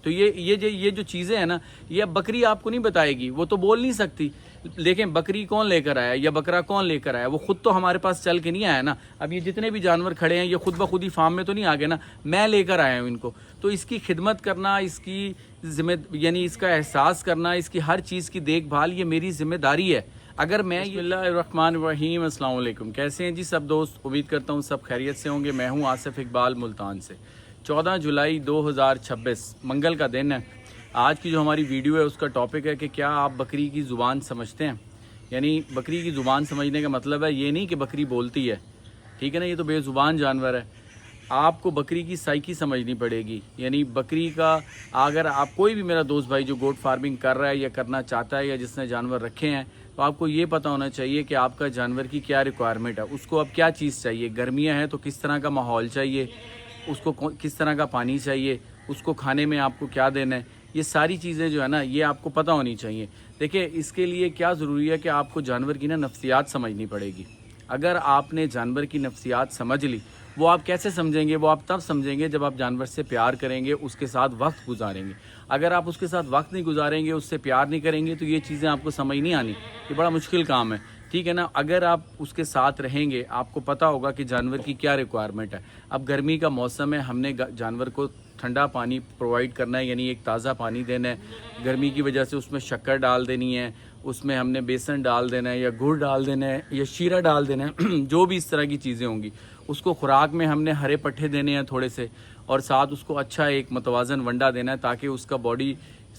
تو یہ جو چیزیں ہیں نا، یہ اب بکری آپ کو نہیں بتائے گی، وہ تو بول نہیں سکتی. دیکھیں بکری کون لے کر آیا یا بکرا کون لے کر آیا، وہ خود تو ہمارے پاس چل کے نہیں آیا نا. اب یہ جتنے بھی جانور کھڑے ہیں یہ خود بخود ہی فارم میں تو نہیں آ گئے نا، میں لے کر آیا ہوں ان کو. تو اس کی خدمت کرنا، اس کی یعنی اس کا احساس کرنا، اس کی ہر چیز کی دیکھ بھال یہ میری ذمہ داری ہے. اگر میں بسم اللہ الرحمن الرحیم. السلام علیکم، کیسے ہیں جی سب دوست؟ امید کرتا ہوں سب خیریت سے ہوں گے. میں ہوں آصف اقبال ملتان سے. 14 جولائی 2026 منگل کا دن ہے. آج کی جو ہماری ویڈیو ہے اس کا ٹاپک ہے کہ کیا آپ بکری کی زبان سمجھتے ہیں. یعنی بکری کی زبان سمجھنے کا مطلب ہے یہ نہیں کہ بکری بولتی ہے، ٹھیک ہے نا، یہ تو بے زبان جانور ہے. آپ کو بکری کی سائیکی سمجھنی پڑے گی. یعنی بکری کا، اگر آپ کوئی بھی میرا دوست بھائی جو گوٹ فارمنگ کر رہا ہے یا کرنا چاہتا ہے یا جس نے جانور رکھے ہیں، تو آپ کو یہ پتہ ہونا چاہیے کہ آپ کا جانور کی کیا ریکوائرمنٹ ہے. اس کو اب کیا چیز چاہیے، گرمیاں ہیں تو کس طرح کا ماحول چاہیے، اس کو کس طرح کا پانی چاہیے، اس کو کھانے میں آپ کو کیا دینا ہے. یہ ساری چیزیں جو ہے نا یہ آپ کو پتہ ہونی چاہیے. دیکھیں اس کے لیے کیا ضروری ہے کہ آپ کو جانور کی نفسیات سمجھنی پڑے گی. اگر آپ نے جانور کی نفسیات سمجھ لی، وہ آپ کیسے سمجھیں گے؟ وہ آپ تب سمجھیں گے جب آپ جانور سے پیار کریں گے، اس کے ساتھ وقت گزاریں گے. اگر آپ اس کے ساتھ وقت نہیں گزاریں گے، اس سے پیار نہیں کریں گے، تو یہ چیزیں آپ کو سمجھ نہیں آنی. یہ بڑا مشکل کام ہے، ٹھیک ہے نا. اگر آپ اس کے ساتھ رہیں گے، آپ کو پتہ ہوگا کہ جانور کی کیا ریکوائرمنٹ ہے. اب گرمی کا موسم ہے، ہم نے جانور کو ٹھنڈا پانی پرووائڈ کرنا ہے، یعنی ایک تازہ پانی دینا ہے. گرمی کی وجہ سے اس میں شکر ڈال دینی ہے، اس میں ہم نے بیسن ڈال دینا ہے یا گڑ ڈال دینا ہے یا شیرہ ڈال دینا ہے جو بھی اس طرح کی چیزیں ہوں گی. اس کو خوراک میں ہم نے ہرے پٹھے دینے ہیں تھوڑے سے، اور ساتھ اس کو اچھا ایک متوازن ونڈا دینا ہے تاکہ اس کا باڈی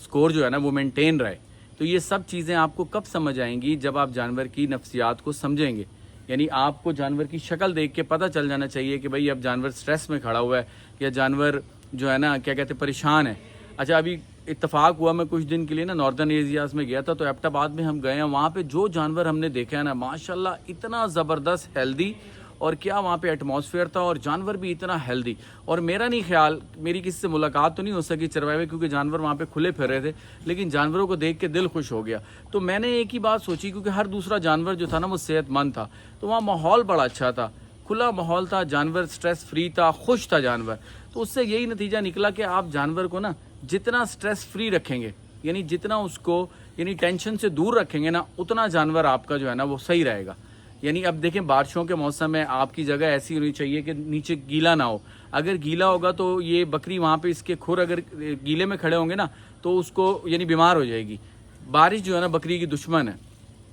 سکور جو ہے نا وہ مینٹین رہے. تو یہ سب چیزیں آپ کو کب سمجھ آئیں گی؟ جب آپ جانور کی نفسیات کو سمجھیں گے. یعنی آپ کو جانور کی شکل دیکھ کے پتہ چل جانا چاہیے کہ بھئی اب جانور سٹریس میں کھڑا ہوا ہے یا جانور جو ہے نا کیا کہتے ہیں پریشان ہے. اچھا ابھی اتفاق ہوا، میں کچھ دن کے لیے نا ناردرن ایریاز میں گیا تھا، تو ایبٹ آباد میں ہم گئے ہیں. وہاں پہ جو جانور ہم نے دیکھا ہے نا ماشاءاللہ اتنا زبردست ہیلدی، اور کیا وہاں پہ ایٹماسفیئر تھا، اور جانور بھی اتنا ہیلدی. اور میرا نہیں خیال، میری کسی سے ملاقات تو نہیں ہو سکی چرواہے میں کیونکہ جانور وہاں پہ کھلے پھر رہے تھے، لیکن جانوروں کو دیکھ کے دل خوش ہو گیا. تو میں نے ایک ہی بات سوچی، کیونکہ ہر دوسرا جانور جو تھا نا وہ صحت مند تھا، تو وہاں ماحول بڑا اچھا تھا، کھلا ماحول تھا، جانور سٹریس فری تھا، خوش تھا جانور. تو اس سے یہی نتیجہ نکلا کہ آپ جانور کو نا جتنا سٹریس فری رکھیں گے، یعنی جتنا اس کو یعنی ٹینشن سے دور رکھیں گے نا، اتنا جانور آپ کا جو ہے نا وہ صحیح رہے گا. یعنی اب دیکھیں بارشوں کے موسم میں آپ کی جگہ ایسی ہونی چاہیے کہ نیچے گیلا نہ ہو. اگر گیلا ہوگا تو یہ بکری وہاں پہ اس کے کھر اگر گیلے میں کھڑے ہوں گے نا تو اس کو یعنی بیمار ہو جائے گی. بارش جو ہے نا بکری کی دشمن ہے.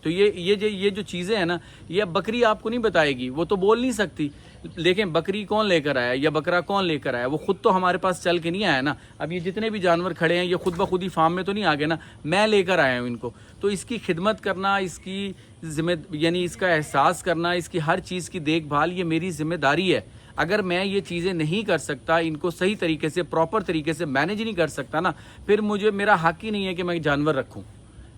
تو یہ جو چیزیں ہیں نا یہ اب بکری آپ کو نہیں بتائے گی، وہ تو بول نہیں سکتی. دیکھیں بکری کون لے کر آیا یا بکرا کون لے کر آیا، وہ خود تو ہمارے پاس چل کے نہیں آیا نا. اب یہ جتنے بھی جانور کھڑے ہیں یہ خود بخود ہی فارم میں تو نہیں آ گئے نا، میں لے کر آیا ہوں ان کو. تو اس کی خدمت کرنا، اس کی یعنی اس کا احساس کرنا، اس کی ہر چیز کی دیکھ بھال یہ میری ذمہ داری ہے. اگر میں یہ چیزیں نہیں کر سکتا، ان کو صحیح طریقے سے پراپر طریقے سے مینیج نہیں کر سکتا نا، پھر میرا حق ہی نہیں ہے کہ میں جانور رکھوں.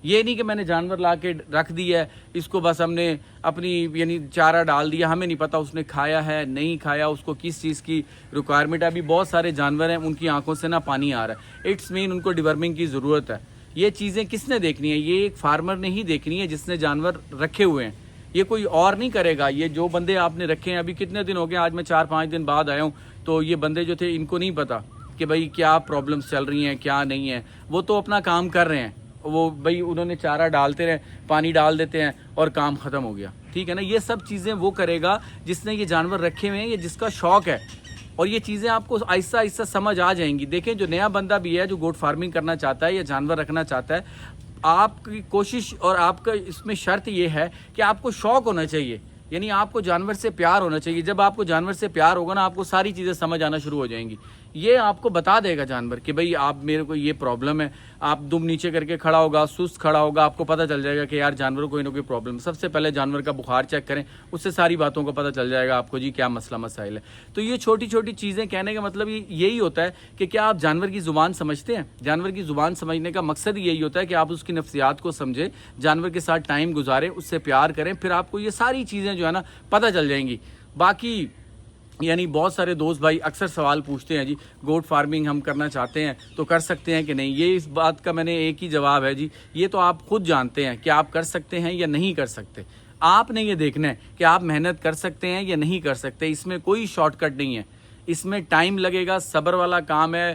یہ نہیں کہ میں نے جانور لا کے رکھ دیا ہے، اس کو بس ہم نے اپنی یعنی چارہ ڈال دیا، ہمیں نہیں پتہ اس نے کھایا ہے نہیں کھایا، اس کو کس چیز کی ریکوائرمنٹ ہے. ابھی بہت سارے جانور ہیں ان کی آنکھوں سے نا پانی آ رہا ہے، اٹس مین ان کو ڈیورمنگ کی ضرورت ہے. یہ چیزیں کس نے دیکھنی ہے؟ یہ ایک فارمر نے ہی دیکھنی ہے جس نے جانور رکھے ہوئے ہیں. یہ کوئی اور نہیں کرے گا. یہ جو بندے آپ نے رکھے ہیں، ابھی کتنے دن ہو گئے، آج میں 4-5 دن بعد آیا ہوں، تو یہ بندے جو تھے ان کو نہیں پتا کہ بھئی کیا پرابلمس چل رہی ہیں کیا نہیں ہیں. وہ تو اپنا کام کر رہے ہیں، وہ بھئی انہوں نے چارہ ڈالتے رہے، پانی ڈال دیتے ہیں اور کام ختم ہو گیا، ٹھیک ہے نا. یہ سب چیزیں وہ کرے گا جس نے یہ جانور رکھے ہوئے ہیں، یہ جس کا شوق ہے. اور یہ چیزیں آپ کو آہستہ آہستہ سمجھ آ جائیں گی. دیکھیں جو نیا بندہ بھی ہے جو گوٹ فارمنگ کرنا چاہتا ہے یا جانور رکھنا چاہتا ہے، آپ کی کوشش اور آپ کا اس میں شرط یہ ہے کہ آپ کو شوق ہونا چاہیے. یعنی آپ کو جانور سے پیار ہونا چاہیے. جب آپ کو جانور سے پیار ہوگا نا، آپ کو ساری چیزیں سمجھ آنا شروع ہو جائیں گی. یہ آپ کو بتا دے گا جانور کہ بھئی آپ میرے کو یہ پرابلم ہے. آپ دم نیچے کر کے کھڑا ہوگا، سست کھڑا ہوگا، آپ کو پتہ چل جائے گا کہ یار جانور کوئی نہ کوئی پرابلم. سب سے پہلے جانور کا بخار چیک کریں، اس سے ساری باتوں کا پتہ چل جائے گا آپ کو جی کیا مسئلہ مسائل ہے. تو یہ چھوٹی چھوٹی چیزیں کہنے کا مطلب یہی ہوتا ہے کہ کیا آپ جانور کی زبان سمجھتے ہیں. جانور کی زبان سمجھنے کا مقصد یہی ہوتا ہے کہ آپ اس کی نفسیات کو سمجھیں، جانور کے ساتھ ٹائم گزاریں، اس سے پیار کریں، پھر آپ کو یہ ساری چیزیں جو ہے نا پتہ چل جائیں گی. باقی یعنی بہت سارے دوست بھائی اکثر سوال پوچھتے ہیں جی گوٹ فارمنگ ہم کرنا چاہتے ہیں تو کر سکتے ہیں کہ نہیں. یہ اس بات کا میں نے ایک ہی جواب ہے جی، یہ تو آپ خود جانتے ہیں کہ آپ کر سکتے ہیں یا نہیں کر سکتے. آپ نے یہ دیکھنا ہے کہ آپ محنت کر سکتے ہیں یا نہیں کر سکتے. اس میں کوئی شارٹ کٹ نہیں ہے، اس میں ٹائم لگے گا، صبر والا کام ہے.